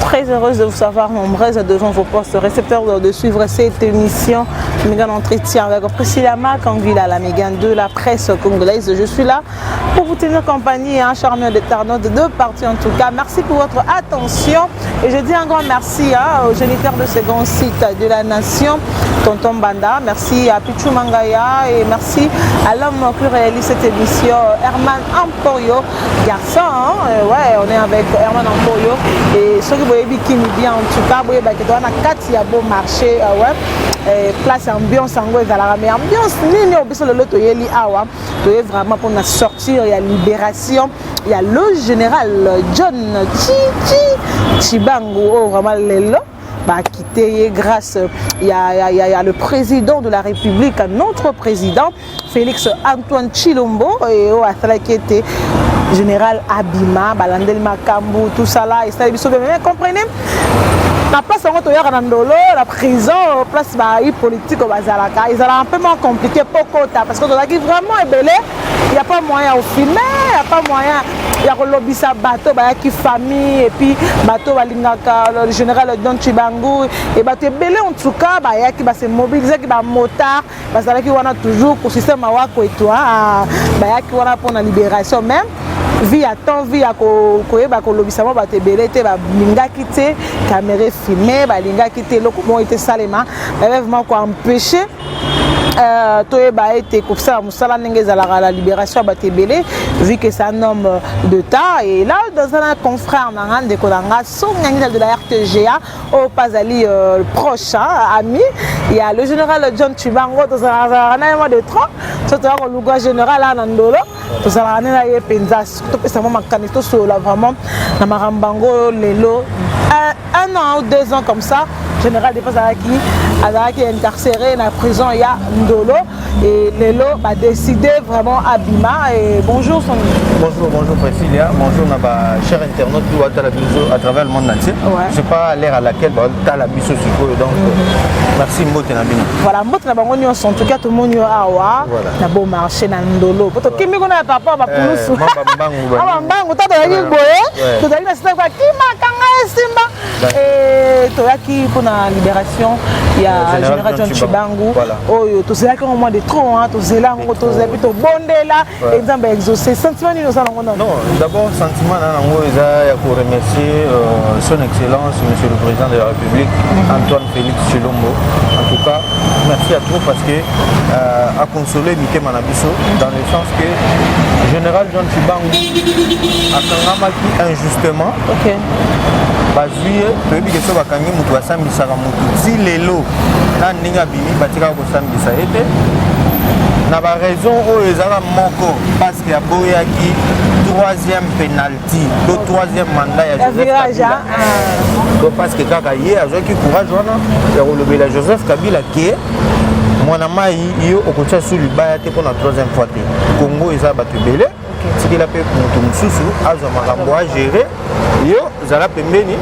très heureuse de vous savoir nombreuse devant vos postes récepteurs de suivre cette émission Mégan Entretien avec Priscilla Makangvila, la Mégan de la presse congolaise. Je suis là pour vous tenir compagnie, un charmeur d'internautes de partout en tout cas. Merci pour votre attention et je dis un grand merci aux géniteurs de ce grand site de la nation, Tonton Banda, merci à Pichou Mangaya et merci à l'homme qui réalise cette émission, Herman Amporio, garçon, ouais, on est avec Herman Amporio et ceux qui voient bien en tout cas, vous voyez que on a 4 bon marché, ouais, place ambiance en gros, mais ambiance ni au besoin de l'autre yeli awa, vraiment pour nous sortir, il y a libération, il y a le général John Chibangu, oh vraiment lelo. Quitté grâce, il y a le président de la République, notre président, Félix Antoine Chilombo, et qui était général Abima, Balandel Makambu, tout ça là, et ça, vous comprenez? La place où la prison, la place politique au Bazalaka, ils ont un peu moins compliqué pour Kota, parce que dans la vie vraiment ébélé, il n'y a pas moyen au filmer, il n'y a pas moyen. Il y a un lobby sa bateau, il y a famille, et puis bateau, le général Don Chibangu, et bateau belé en tout cas, il y a qui va se mobiliser, qui va motard, parce qu'il y a toujours pour le système Awako et toi, il y a qui va pour la libération même. Vie à temps, vie à ko lobby sa bateau belé, te va linga quitter, caméra filmée, linga quitter, le comment était salement, vraiment quoi empêcher. Été comme ça, la libération a été belé, vu que c'est un homme d'État. Et là, dans un confrère de la RTGA, au Pazali proche, ami, il y a le général John Chibango, dans un de trop, c'est le général Anandolo, dans un penza, vraiment, Namarambango, Lelo, 1 an ou 2 ans comme ça, général de Pazalaki est incarcéré dans la prison, il y a Ndolo et Lelo a décidé vraiment Abima et bonjour son... Bonjour Priscilla, bonjour ma chère internaute à travers le monde entier. Ouais. Je ne sais pas l'ère à laquelle tu as la biso donc merci Mbote Nabina. Voilà, Mbote Nabina, en tout cas tout le monde est awa, na bon marché na Ndolo. Pour qui me connaît papa ba poulousu. Ah mbangu tata yaki boye. Tu dalina sita kwa ki makanga simba. Et toi qui pour la libération, il y a le général John Chibangu. Oh tu sais qu'il y a un moment de trop hein, tu sais là on tu sais plutôt bondé là exemple exaucé sentiment ni nous allons non d'abord sentiment là on a pour remercier son excellence monsieur le président de la République Antoine Félix Chilombo en tout cas merci à toi parce que a consolé Miké Manabiso dans le sens que général John Chibangu a kangamaki injustement bazuye toyebi ke so bakangi mutu basambisaka mutu ti lelo na ndenge abimi batikaka kosambisa ete na baraison oyo ezala moko parce que aboyaki 3e penalty le 3e mandat ya Joseph Kabila parce que kaka ye azwaki courage wana ya kolobela Joseph Kabila ke mwana mai yo okotia su libaya te mpona 3e fois te Congo eza bato ebele tikela mpe moto mosusu azwa makambo agere yo zala pembeni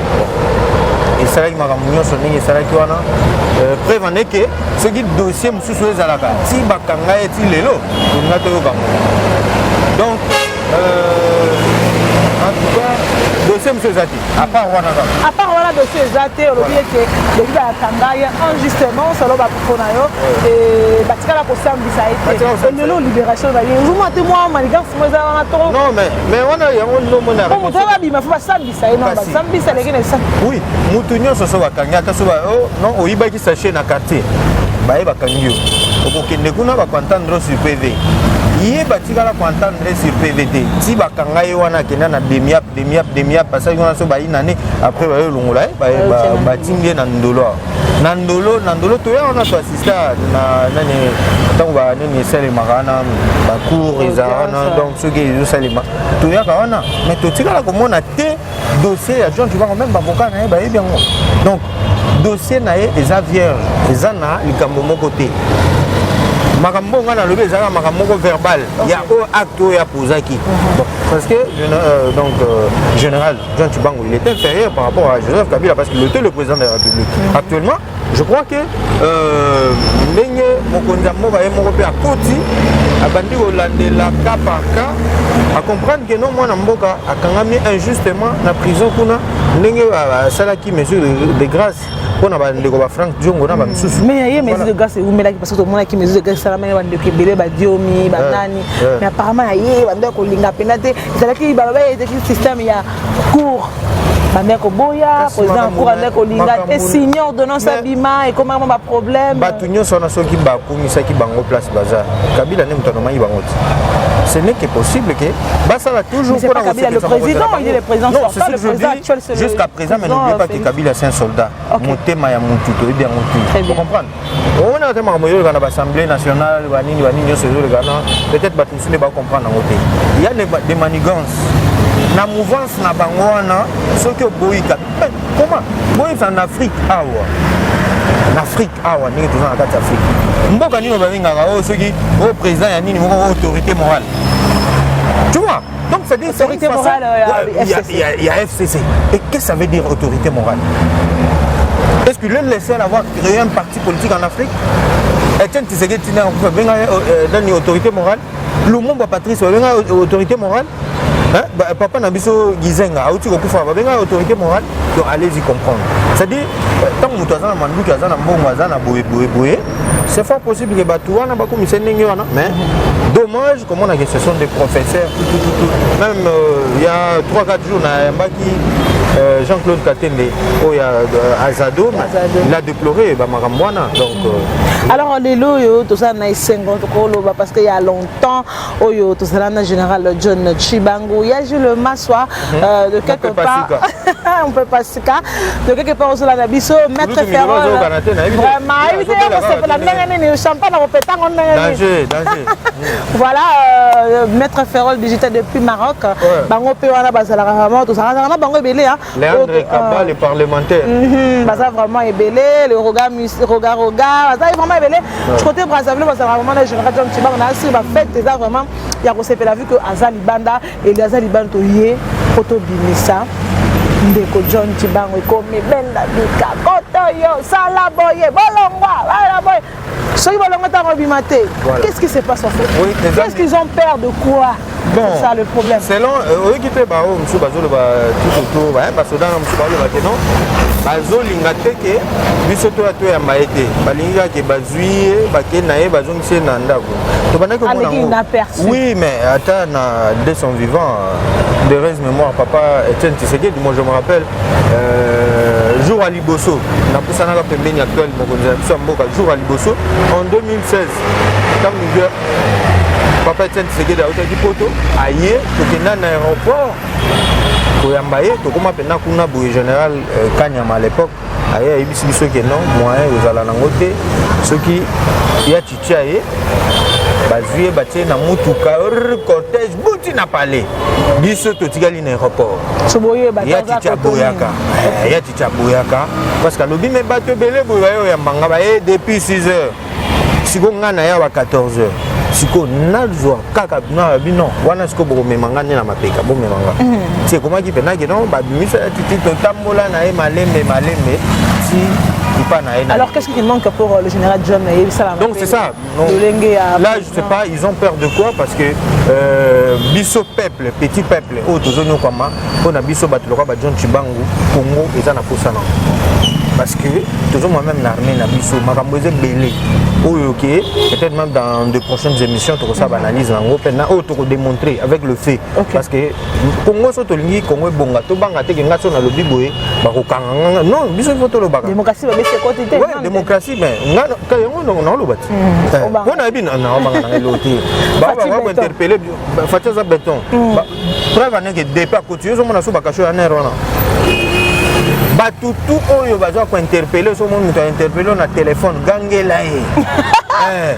esalaki makambo nyonso ndenge esalaki wana preuve ande ke soki dossier mosusu ezalaka ti bakanga ye ti lelo tolinga toyoka donc en tout cas dossier mosusu eza te à part wana dossier eza te olobi ete lobi bakanga ye injustement solo bakoko na yo batikala kosambisa ete lelo libération na ye ozomona te mwa manigance mo eza wana toro non mais wana yango ndomona moto oyo babima fo basambisa ye non basambisa leki na esa oui motu nyonso so bakangi ata so non oyibaki sachet na quartier baye bakangi yo okokende kuna bakoentendre sur PV ye batikala koentendre sur PVT ti bakanga ye wana akenda na demiap pasaki wana so bayi nane après baye olongola ye batingi ye na ndolo toya wana toassista na nani ntango banini esalemaka wana bacour eza wana donc soki ezosalema toyaka wana mais totikala komona te dossier ya John Chibangu même bavoka na ye bayebi yango donc dossier na ye eza vierge eza na likambo moko te makambo nga na lobi ezaka makambo moko verbal ya o acte oyo apozaki parce que donc général John Chibangu il est inférieur par rapport à Joseph Kabila parce qu'il était le président de la République actuellement je crois que ndenge mokonzi mboka ye moko pe akoti abandi kolandela cas par cas à comprendre que non mwana mboka akangami injustement na prison kuna ndenge asalaki mesure de grâce mpona bandeko ba Frank Diongo na bamisusu. Mais ye mesure de grâce eumelaki parce que tomonaki mesure de grâce esalamaki bandeko ebele badiomi banani mais apparemment ye bandeko kolinga mpena te ezalaki baloba ezalaki système ya cour bandeko boya président cour bandeko kolinga te signer ordonnance abima ekomama baproblème bato nyonso wana soki bakumisaki bango place baza Kabila nde moto anomanyi bango te. Ce n'est que possible que Bassala toujours pour Kabila le président, il est le président sortant, le président actuel c'est jusqu'à présent, mais n'oubliez pas que Kabila c'est un soldat. Motema ya Moututo, bien Moututo. Vous comprenez? On a tellement de l'Assemblée nationale, peut-être que ne pas comprendre. Il y a des manigances. La mouvance na bangwana, ce que Boïka. Comment? Boïka en Afrique, en Afrique, on est toujours en Afrique. Mboka ni babenga ceux qui au président ya nini autorité morale. Tu vois? Donc c'est des autorité morale il y a FCC. Et qu'est-ce que ça veut dire autorité morale? Est-ce que le laisser avoir créé un parti politique en Afrique? Etienne Tshisekedi n'a pas une autorité morale. Lumumba Patrice a une autorité morale. Papa Nabiso Gizenga a aussi une autorité morale. Donc allez-y comprendre. C'est-à-dire, tant que nous avons un mandou, c'est fort possible que Batouana, mais dommage, comme on a dit, ce sont des professeurs. Même il y a 3-4 jours, Jean-Claude Katende, Azado, il a déploré Maramwana. Alors, les loyaux, tout ça, parce qu'il y a longtemps, tout ça, le général John Chibango, il y a Jules Massoua, de quelque part, on peut pas se cas, de quelque part, on se l'a dit, maître Ferrol. Voilà, maître Ferrol digital depuis Maroc. Bango Péwana Bazalara, tout ça, Bango Belé. Léandre Kaba, les parlementaires. Ça vraiment ébélé, le regard, ça est vraiment ébélé. Je côté Brazzaville, c'est vraiment le général John Chibango, on a aussi fait des vraiment, il y a aussi la vue que Azali Banda et les Azali Banda Toye, Koto Binissa. Ndeko John Chibango comme Benda Bika Kotoyo Salaboye Bolongwa Balaboye Soki Bolongwa Tarobimate. Qu'est-ce qui se passe en fait? Qu'est-ce qu'ils ont peur de quoi? Bon, c'est ça le problème. Selon eux qui étaient bao monsieur Bazolo tout autour parce que dans monsieur Bazolo maintenant Bazolo l'ingateke bisoto ato ya maete balinga ke bazui bakenae bazongise na ndako to banaki mona oui mais attends de son vivant de reste mémoire papa Etienne Tshisekedi moi je me rappelle jour à Liboso na pusana ka pembeni actuel mokonzi biso mboka jour à Liboso en 2016 dans Niger papa Etienne Tshisekedi a été poto aye tokenda na aéroport koyamba ye tokoma pena kuna boye général Kanyama à l'époque aye ayebisi biso ke non moyen ozala nango te soki ya chicha ye bazwi batie na mutuka cortège buti na palais biso totikali na aéroport ya chicha boyaka ya chicha boyaka parce que alobi me bato ebele boye bayo ya mbanga baye depuis 6 heures siko nga na ya wa 14 heures siko nazwa kaka na bino wana siko bomemanga na mapeka bomemanga c'est comment qui pena que non babimisa titi totambola na e malembe si alors qu'est-ce qui manque pour le général John donc c'est ça là je sais pas ils ont peur de quoi parce que biso peuple petit peuple autozono kama on a biso batloka ba John Chibango Congo eza na posana parce que toujours moi-même l'armée na biso makambo eze belé ok peut-être même dans de prochaines émissions tu ça analyse nango pena to démontrer avec le fait parce que Congo so tolingi Congo bonga to banga te nga so na lobi boye ba ko kanga non biso photo lo baka démocratie ba bese côté te démocratie mais nga ka yango non lo bati on a bien na banga na loti ba interpeller Fatiza Béton preuve na que depuis continuer so mona so baka cho na rona batutu oyo bazwa ko interpeller so monde muta interpeller na téléphone gangela ye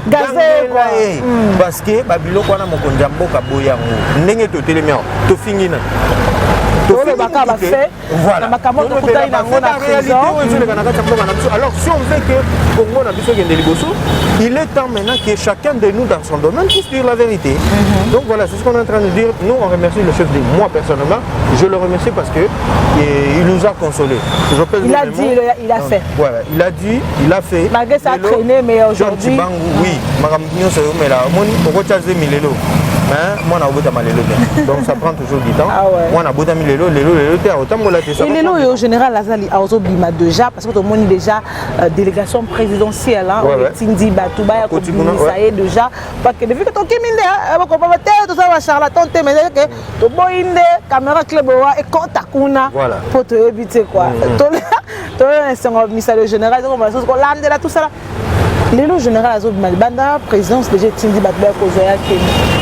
gangela ye parce que babilo kwana mokonzi mboka boyango ndenge to telemi to fingina Voilà. Alors si on veut que Congo n'a plus il est temps maintenant que chacun de nous dans son domaine puisse dire la vérité. Donc voilà, c'est ce qu'on est en train de dire. Nous on remercie le chef de moi personnellement, je le remercie parce que il nous a consolés. Il a dit, il a fait. Voilà, il a dit, il a fait. Malgré ça a traîné, mais aujourd'hui. Oui, donc ça prend toujours du temps. Moi, on a beau mis et l'élo est au général Azali Aozobima déjà, parce que tout le monde est déjà délégation présidentielle. Tindi Batouba, ça y est déjà. Parce que depuis que tu as tout ça va charlatan, mais que tu as une caméra club et quand tu as pour te éviter quoi. Tu as un message général, tout ça. L'élo général Azobima, la présidence déjà Tindi Batouba,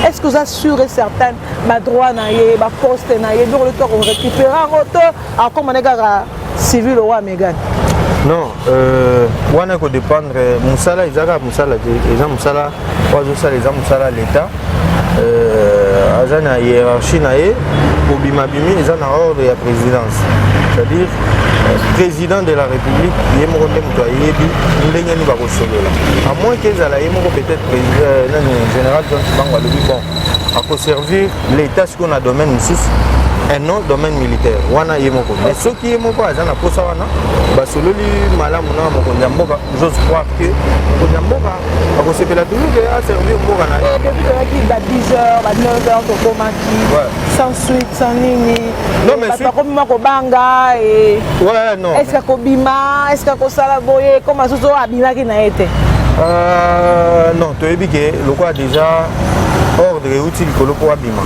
est-ce que vous assurez certaines ma droit naïe, ma poste naïe, donc le temps on récupère en auto, alors comme on est civil au roi Megan. Non, on a que dépendre Moussala, Isaac Moussala, Isaac Moussala, Isaac Moussala l'État, Azana hiérarchie naïe, pour Bimabimi, ils ont un ordre de la présidence. C'est-à-dire, président de la République, il est mort de à moins qu'ils aient peut-être général John Chibango, bon, à conserver l'État ce qu'on a domaine ici. Un autre domaine militaire. Mais ceux qui sont pas dans la poste, j'ose croire que c'est la toujours a servi au Morana. Depuis 10 h, 9 h, sans suite, sans ligne. Non, mais c'est comme Makobanga et. Ouais, non. Est-ce que Kobima, est-ce que Kosalaboye, comme Azozo Abima qui n'a été? Non, tu as dit que le quoi déjà. Ordre utile que le pour Abima.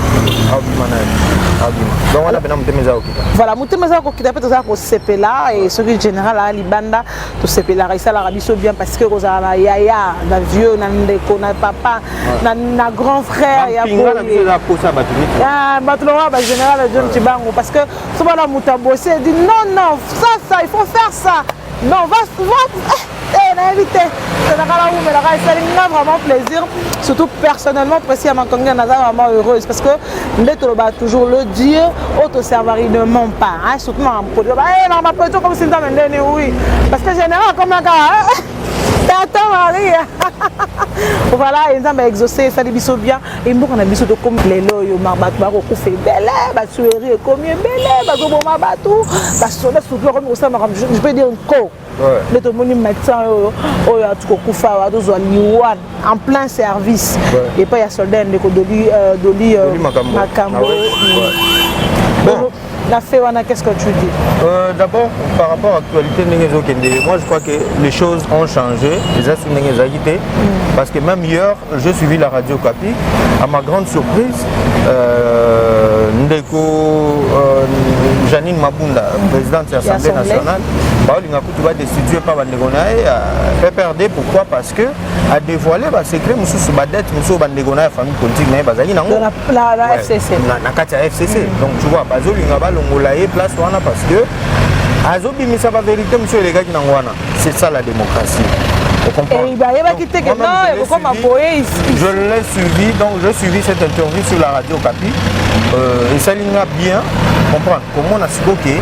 Donc on a bien Moutemeza Okita. Voilà, Moutemeza Okita peut être au CPLA et ce qui est général à Libanda, tout CPLA, ça la rabisse bien parce que vous avez Yaya, na vieux, na ndeko, na papa, na grand frère, il y a général John Chibango parce que souvent la Moutabosé dit non, ça, il faut faire ça. Non, va. Invité. Ça m'a vraiment plaisir, surtout personnellement, précis à ma congrès, vraiment heureuse parce que l'être va toujours le dire, auto serveur il ne ment pas, surtout en produit. Non, ma produit comme si oui, parce que général comme un gars. Attends, Marie. Voilà, ils ont exaucé, ça les bisous bien. Et moi, on a bisous de comme les lois, ils ont fait belle, ils comme je peux dire co. Les médecins, en plein service. Et pas il y a soldats Doli Makambo. Bon. Qu'est-ce que tu dis? D'abord, par rapport à l'actualité, moi je crois que les choses ont changé, parce que même hier, j'ai suivi la radio Kapi, à ma grande surprise, Ndeko Janine Mabunda, présidente de l'Assemblée nationale, tu vas destituer par Bandegonaï, PPRD, pourquoi? Parce que a dévoilé le secret de la famille politique la FCC. La FCC. Donc tu vois, place parce que la vérité, monsieur les gars qui c'est ça la démocratie. Je l'ai suivi, donc j'ai suivi cette interview sur la radio Kapi et ça l'a bien comprendre comment on a su que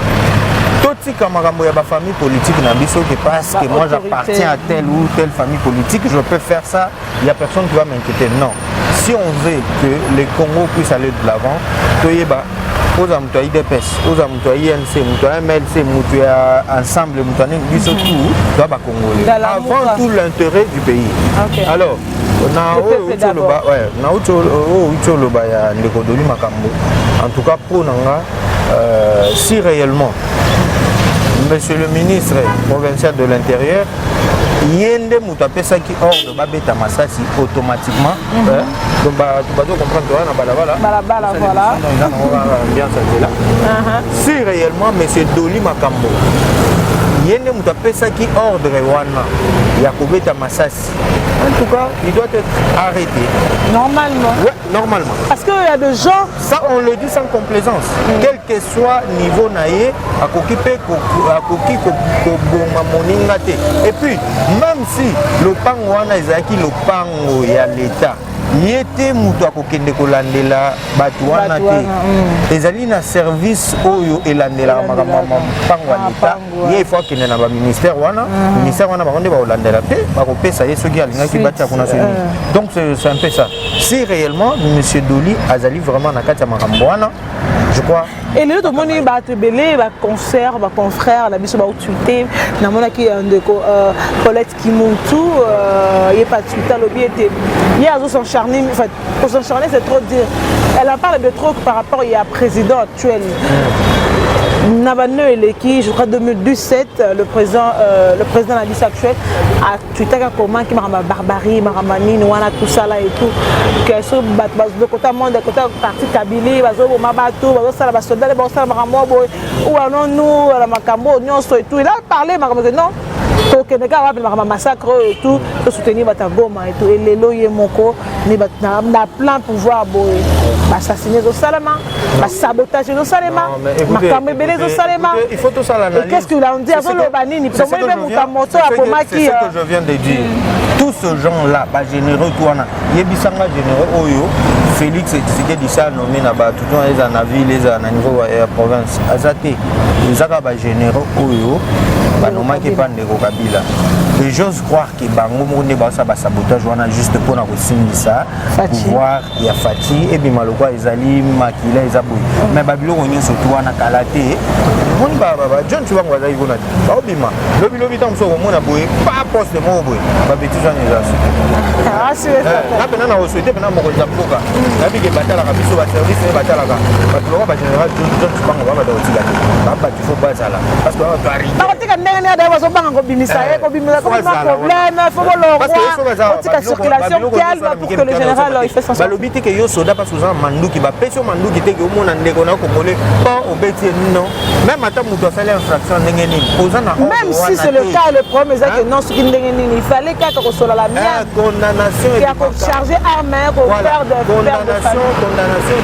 tout camarade de la famille politique parce que moi j'appartiens à telle ou telle famille politique, je peux faire ça, il n'y a personne qui va m'inquiéter. Non. Si on veut que les Congo puissent aller de l'avant, aux amoutouailles IDPS, aux amoutouailles INC, amoutouailles MLC, amoutouailles ensemble, amoutouailles tout, Congolais. Avant tout l'intérêt du pays. Okay. Alors, en tout cas, pour Nanga, si réellement, Monsieur le ministre provincial de l'Intérieur, Yende Moutapesa qui hors de Babeta Massassi automatiquement. Donc, tu vas comprendre voilà. Si réellement, M. Doli Makambo, Yende Moutapesa qui ordre Wana, Yakobeta Massassi, en tout cas, il doit être arrêté. Normalement. Oui, normalement. Parce qu'il y a des gens. Ça, on le dit sans complaisance. Quel que soit niveau naïe, à s'occuper et puis, même si le pan wana ezaki le pan ya l'État, yete mutu akokende kolandela bato wana te ezali na service oyo elandelaka makambo mpango ya leta ye ifo akende na baministère wana ministère wana bango nde bakolandela te bakopesa ye soki alingaki batia kuna soki donc c'est un peu ça si réellement monsieur Doli azali vraiment na kati ya makambo wana je crois. Et les autres, ils ont belé, concert, confrère, la biso ba tweeté, na mona ki ndeko Paulette Kimuntu, il est pas tweeté lobby était. Il y a aux s'encharner, en fait, pour s'encharner c'est trop dire. Elle en parle de trop par rapport il y a président actuel. Nabano Eleki, je crois 2017, le président de la liste actuelle a tweeté comment qui m'a barbarie, maramani, nouana tout ça là et tout. Que ce de côté monde, de côté parti Kabili, bazo mabato, bazo ça la soldat, bazo ça maramo ou alors nous la makambo, nous et tout. Il a parlé maramo non. Donc les gars va massacre et tout, pour soutenir Batagoma et tout. Et les loyers moko, ni na plein pouvoir boy, assassiner au Salama, sabotage au Salama, makambe belé au Salama. Il faut tout ça l'analyse. Qu'est-ce que vous en dites? C'est ce que je viens de dire. Tous ces gens-là, généraux, Yebisanga généraux, Oyo, Félix et Dissa nommé là-bas, tout le monde est en ville, les en niveau de la province. Azate, les Arabes généraux, Oyo, Banoma qui parle de Kabila. Et j'ose croire que Bango Monde va sabotage juste pour nous signer ça, pouvoir il y a Fati et Bimalokwa Ezali Makila Ezaboui. Mais Babylon on est surtout en Kalaté. Mon baba John tu vas voir là il va dire. Obima, le bitan so mon aboui pas poste de mon aboui. Babeti Jean Ezasi. Ah c'est ça. Là maintenant on souhaite maintenant mon Zapoka. La vie qui batala la biso va service et batala la. Parce que le général John tu vas voir dans Otiga. Baba tu faut pas ça là. Parce que on va arriver. Parce que circulation calme pour que le général il fait son bah le but est que yo soda parce que ça mandou qui va pécho mandou qui était que au monde en déconnant congolais pas au bêtier non même à ta mouton faire l'infraction n'engeni même si c'est le cas le problème c'est que non ce qui n'engeni il fallait qu'à que la mienne condamnation et à charger armée pour faire de condamnation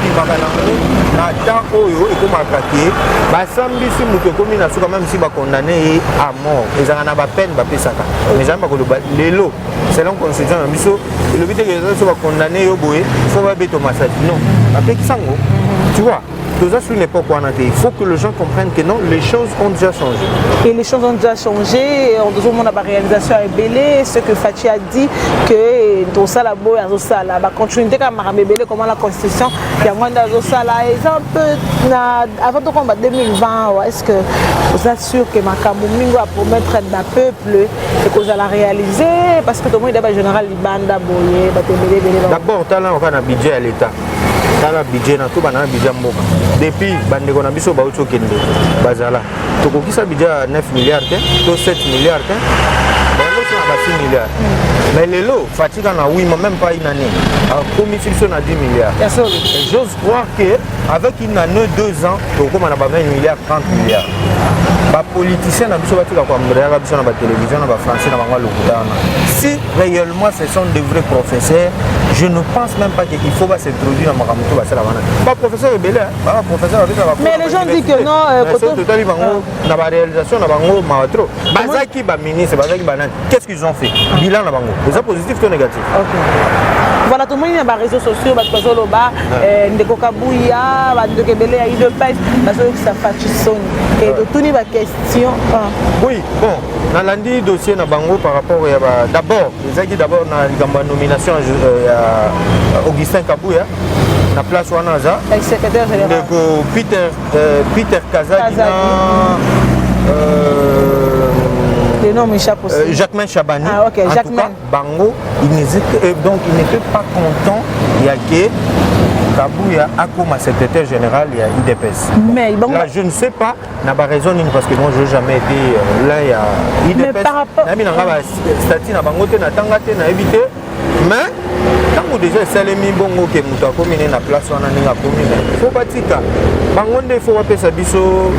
du magalango na temps oyo et comme attaquer bah samedi si mouton comme na quand même si va condamner à mort ils en a pas peine va payer ça mais jamais pas les lots selon constitution na biso le but est que les gens soient condamnés au boé il faut pas béton massage non après qui sango tu vois tout ça sur l'époque où on a été il faut que les gens comprennent que non les choses ont déjà changé et les choses ont déjà changé on doit monde la réalisation est belé ce que Fati a dit que tout ça la boy à ça la continuité comme Maramé belé comment la constitution il y a moins dans ça là exemple avant de combat 2020 est-ce que vous êtes sûr que Makambo Mingo va promettre d'un peuple et que vous allez réaliser parce que tout le monde est général Libanda boyé d'abord talent on a un budget à l'état tala budget na tout banana budget mboka depuis bandeko na biso bauto kende bazala tokokisa budget 9 milliards to 7 milliards bango na 6 milliards mais les lots fatigue na oui même pas une année comme fiction na 10 milliards j'ose croire que avec une année 2 ans comme on a 20 milliards 30 milliards ba politicien na biso batika kwa mbreya biso na ba télévision na ba français na bango lokutana si réellement ce sont de vrais professeurs je ne pense même pas qu'il faut s'introduire dans Makamuto Basala. Pas professeur belé, pas professeur avec la. Mais les gens disent que non. Dans la réalisation, dans Bango Mahatro. Bazaki ba ministre, Bazaki banan. Qu'est-ce qu'ils ont fait? Bilan dans Bango. Les positifs ou négatifs? Voilà, tout le monde est dans les réseaux sociaux, Ndeko Kabouya, Ndeko Belé, il y a une page, ça fait son. Et de toutes les questions. Oui, bon, dans l'andi dossier na Bango par rapport à d'abord, les acquis d'abord dans la nomination Augustin Kabouya, na place Wanaza, le secrétaire général. Ndeko Peter Kazadina. Le nom m'échappe aussi. Jacquemain Chabani. Ah, ok, Jacquemain. Bango, donc il n'était pas content. Il y a que Kabouya a comme secrétaire général, il y a IDPS. Mais bon, là, je ne sais pas, n'a pas raison parce que moi je n'ai jamais été là, il y a IDPS. Mais par rapport. Mais quand déjà c'est les bongo qui nous commis na place wana ninga commune faut batika bangonde faut appeler ça biso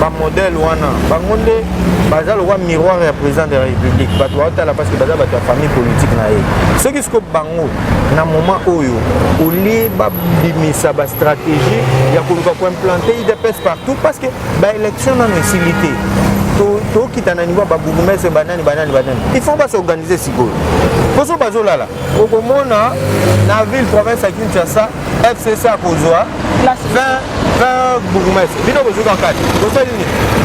ba modèle wana bangonde bazalo wa miroir ya président de la République batwa tala parce que bazalo ba famille politique na ye ce qui se bango na moment oyo oli ba bimisa ba stratégie ya ko implanter IDPS partout parce que ba élection na facilité to kitana niveau ba bourgmestre banani. Il faut pas s'organiser siko. Poso bazola là. Okomona na ville province à Kinshasa, FCC à Kozwa, 20 bourgmestre. Bino bozo dans 4.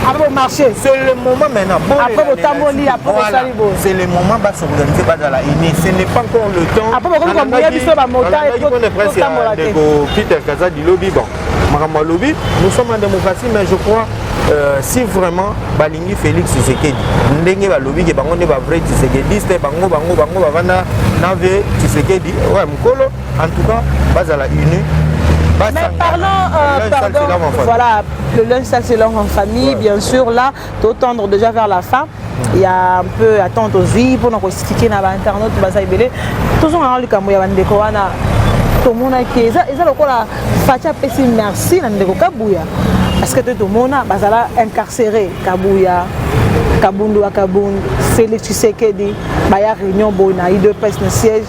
Après le marché. C'est le moment maintenant. Après le tamoli, après le salibo. C'est le moment de s'organiser pas dans la INE. Ce n'est pas encore le temps. Après le moment, il y a Peter Kaza du lobby. Bon, lobby, nous sommes en démocratie, mais je crois si vraiment Balingi Félix Tshisekedi, ndenge ba lobby ke bango ne ba vrai Tshisekedi, bango bavana nave Tshisekedi, ouais mukolo, en tout cas, bas à la uni. Mais pardon, voilà, le lunch ça c'est l'homme en famille, ouais. Bien sûr, là, tout tendre déjà vers la fin. Il y a un peu attente aussi pour nous expliquer dans l'internet, toujours dans le Cameroun, il y a un découvert. Tout le monde qui est là, merci parce que tout le monde est incarcéré. Kabouya, Kabundu Akaboun, Félix Tshisekedi, Baya Réunion Bona, IDPS le siège,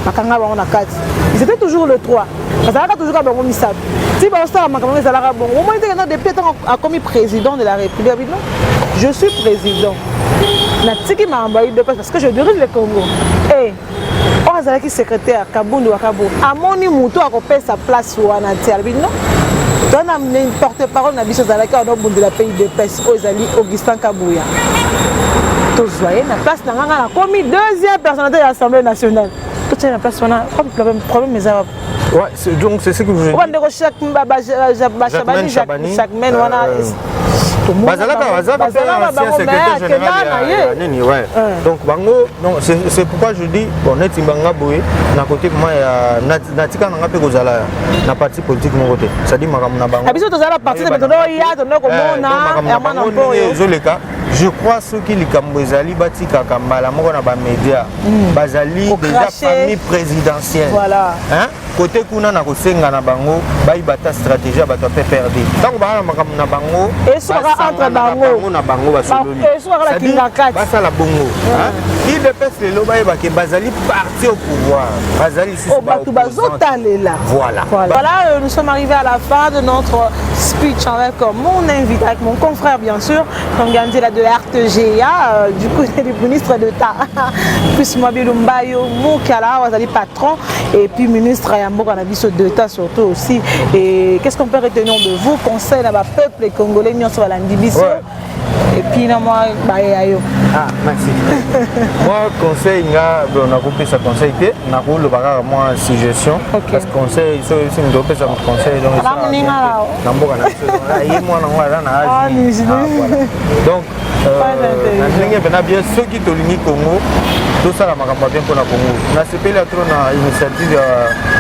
Makanga on a 4. Ils étaient toujours le 3. Parce que toujours à bon misap. Si bon ça Makanga ils allaient bon. Au moins il y a depuis a commis président de la République. Non, je suis président. Natiki m'a envoyé de parce que je dirige le Congo. Et Ozalaki secrétaire Kabundu Akabo. Amoni Mouto a coupé sa place ou en Antialbi non. Donne amener une porte-parole na biso zalaki au bout de la pays de pes Ozali Augustin Kabouya. Tous voyez la place na nganga na commis deuxième personnalité de l'Assemblée nationale. Tout ça la place on a problème mais ça. Ouais, donc c'est ce que je veux dire. On a chaque semaine on a donc bango non c'est pourquoi je dis bon net mbanga boye na côté moi natika nanga pe kozala na parti politique mon côté ça dit makam na bango abiso tozala parti de tono ya tono komona je crois ceux qui likambo ezali batika kambala moko na ba média bazali déjà famille présidentielle voilà hein côté kuna na kosenga na bango bayi bata stratégie bato pe perdre donc ba makam na bango et sera entre bango na bango basololi et sera la kinakati basa la bongo hein il dépêche le loba ba ke bazali parti au pouvoir bazali sous bato bazotalela voilà nous sommes arrivés à la fin de notre speech avec mon invité avec mon confrère bien sûr comme Gandhi de RTGA du coup du ministre d'État plus Mobile Mbayo Moukala Wazali patron et puis ministre Yambo Kanabiso d'État surtout aussi et qu'est-ce qu'on peut retenir de vous conseil à peuple congolais nous sur la Ndibiso et puis moi merci moi conseil on a coupé sa conseil na ko le baga moi suggestion parce que conseil c'est une dope ça conseil donc na mboka na yi moi na na donc bien ceux qui te l'uni Congo tout ça la makambo bien pour la Congo na sepeli trop na initiative ya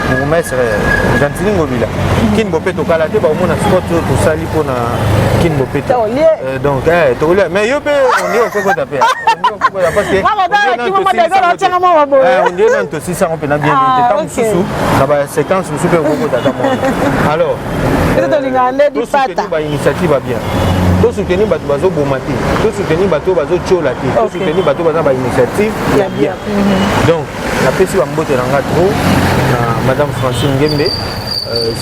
bourgmestre Gantini Ngobila kin bopé to kala te ba mona sport to sali pour na kin bopé donc mais yo pe on est au Congo tapé parce que on dit dans tout ça on peut bien temps sous na ba séquence sous pe Congo tata alors initiative bien tout soutenir bato bazo bomati tout soutenir bato bazo chola ti tout soutenir bato baza ba initiative bien donc la pesi ba mbote nanga trop madame Francine Ngembe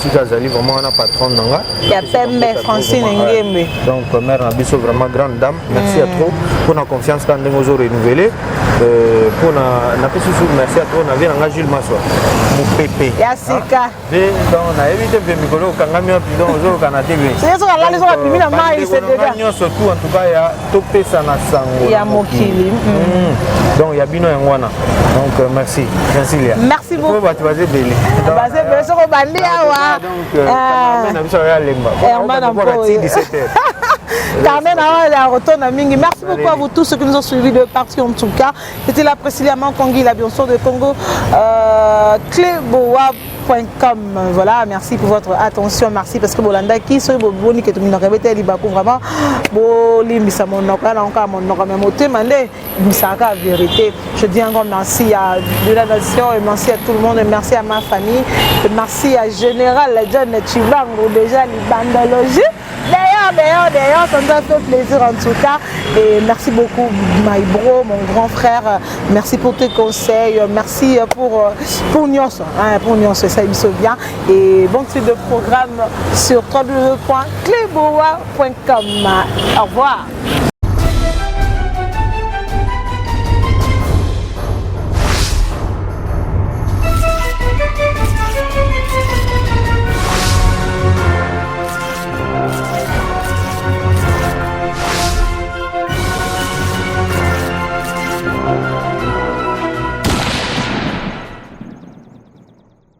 si Kazali vraiment un patron nanga il y a Pembe Francine Ngembe donc mère na biso vraiment grande dame merci à trop pour la confiance quand nous avons renouvelé pour na pesi merci à trop na vie nanga Jules Maswa mon pépé Yasika donc na éviter de mikolo kangami puis donc zo kana TV c'est ça là les autres pimina mai c'est déjà surtout en tout cas il y a topé ça na sango il y a mokili donc il y a bino ngwana donc merci merci beaucoup bah tu vas belé basé beso ko bandi awa donc na biso ya lemba on 17h Carmen a retourne à Mingi. Merci beaucoup à vous tous ceux qui nous ont suivis de partout en tout cas. C'était la Priscilla Mankongi, la bien sûr de Congo. Cléboa.com. Voilà, merci pour votre attention. Merci parce que Bolanda qui se boni que tout le monde répète libakou vraiment. Boli misa mon nokala encore mon nokala même au mandé misaka vérité. Je dis encore merci à de la nation et merci à tout le monde et merci à ma famille et merci à Général John Chibango déjà les bandologie. D'ailleurs, ça nous a fait plaisir en tout cas. Et merci beaucoup, my bro, mon grand frère. Merci pour tes conseils. Merci pour Nyos. Pour Nyos, ça il me sauve bien. Et bon suite de programme sur www.cleboa.com. Au revoir.